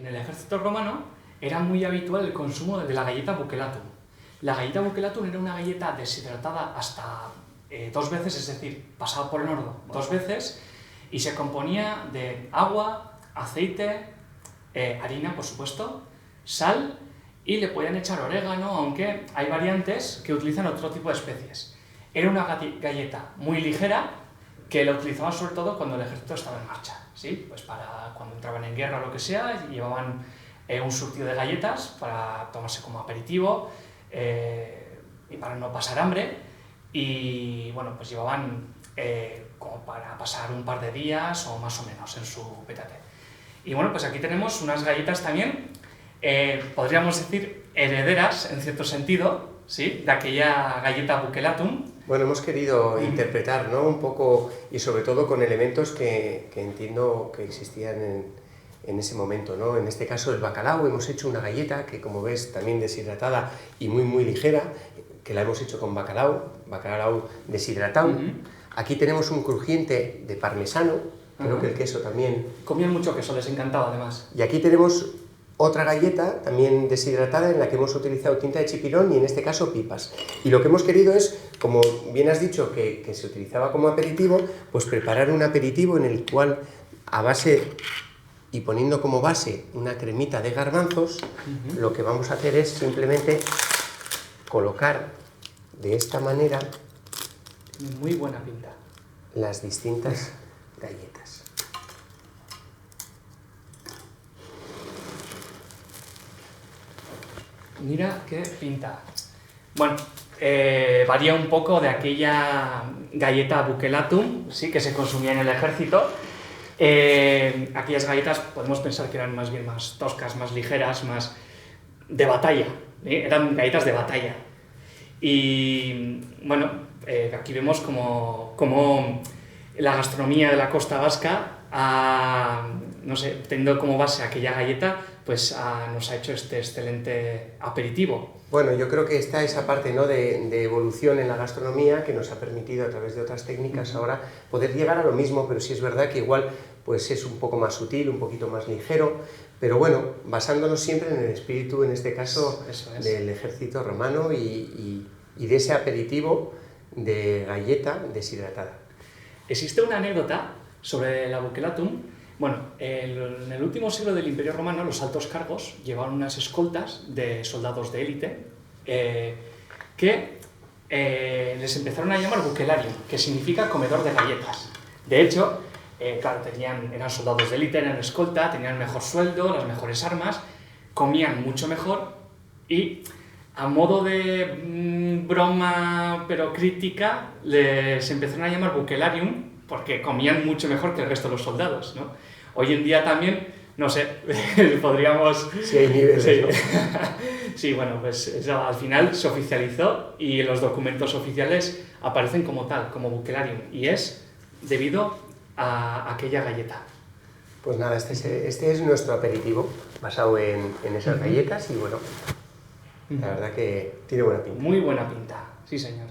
en el ejército romano era muy habitual el consumo de la galleta buccellatum. La galleta buccellatum era una galleta deshidratada hasta 2 veces, es decir, pasado por el horno 2 veces, y se componía de agua, aceite, harina, por supuesto, sal, y le podían echar orégano, aunque hay variantes que utilizan otro tipo de especies. Era una galleta muy ligera que la utilizaban sobre todo cuando el ejército estaba en marcha, ¿sí? Pues para cuando entraban en guerra o lo que sea, llevaban un surtido de galletas para tomarse como aperitivo y para no pasar hambre, y bueno, pues llevaban como para pasar un par de días o más o menos en su petate. Y bueno, pues aquí tenemos unas galletas también, podríamos decir herederas en cierto sentido, ¿sí? De aquella galleta buccellatum. Bueno, hemos querido interpretar, ¿no? Un poco, y sobre todo con elementos que entiendo que existían en ese momento, ¿no? En este caso el bacalao, hemos hecho una galleta que, como ves, también deshidratada y muy ligera, que la hemos hecho con bacalao deshidratado. Aquí tenemos un crujiente de parmesano, creo que el queso también... Comían mucho queso, les encantaba además. Y aquí tenemos otra galleta, también deshidratada, en la que hemos utilizado tinta de chipirón y en este caso pipas. Y lo que hemos querido es, como bien has dicho, que se utilizaba como aperitivo, pues preparar un aperitivo en el cual, a base y poniendo como base una cremita de garbanzos, lo que vamos a hacer es simplemente colocar de esta manera muy buena pinta las distintas galletas. Mira qué pinta. Bueno, varía un poco de aquella galleta buccellatum, ¿sí? Que se consumía en el ejército. Aquellas galletas podemos pensar que eran más bien más toscas, más ligeras, más de batalla, ¿eh? Eran galletas de batalla. Y bueno, aquí vemos como la gastronomía de la costa vasca, no sé, teniendo como base aquella galleta, pues nos ha hecho este excelente aperitivo. Bueno, yo creo que está esa parte, ¿no? de evolución en la gastronomía que nos ha permitido a través de otras técnicas ahora poder llegar a lo mismo, pero sí es verdad que igual pues es un poco más sutil, un poquito más ligero, pero bueno, basándonos siempre en el espíritu, en este caso, del ejército romano y de ese aperitivo de galleta deshidratada. Existe una anécdota sobre la buccellatum. Bueno, en el último siglo del Imperio Romano, los altos cargos llevaban unas escoltas de soldados de élite que les empezaron a llamar bucellarium, que significa comedor de galletas. De hecho, claro, eran soldados de élite, eran escolta, tenían el mejor sueldo, las mejores armas, comían mucho mejor y, a modo de broma pero crítica, les empezaron a llamar bucellarium porque comían mucho mejor que el resto de los soldados, ¿no? Hoy en día también, no sé, podríamos... Sí, hay niveles, sí. ¿no? Sí, bueno, pues eso, al final se oficializó y en los documentos oficiales aparecen como tal, como bucellarium, y es debido a aquella galleta. Pues nada, este es nuestro aperitivo, basado en esas galletas, y bueno, la verdad que tiene buena pinta. Muy buena pinta, sí señor.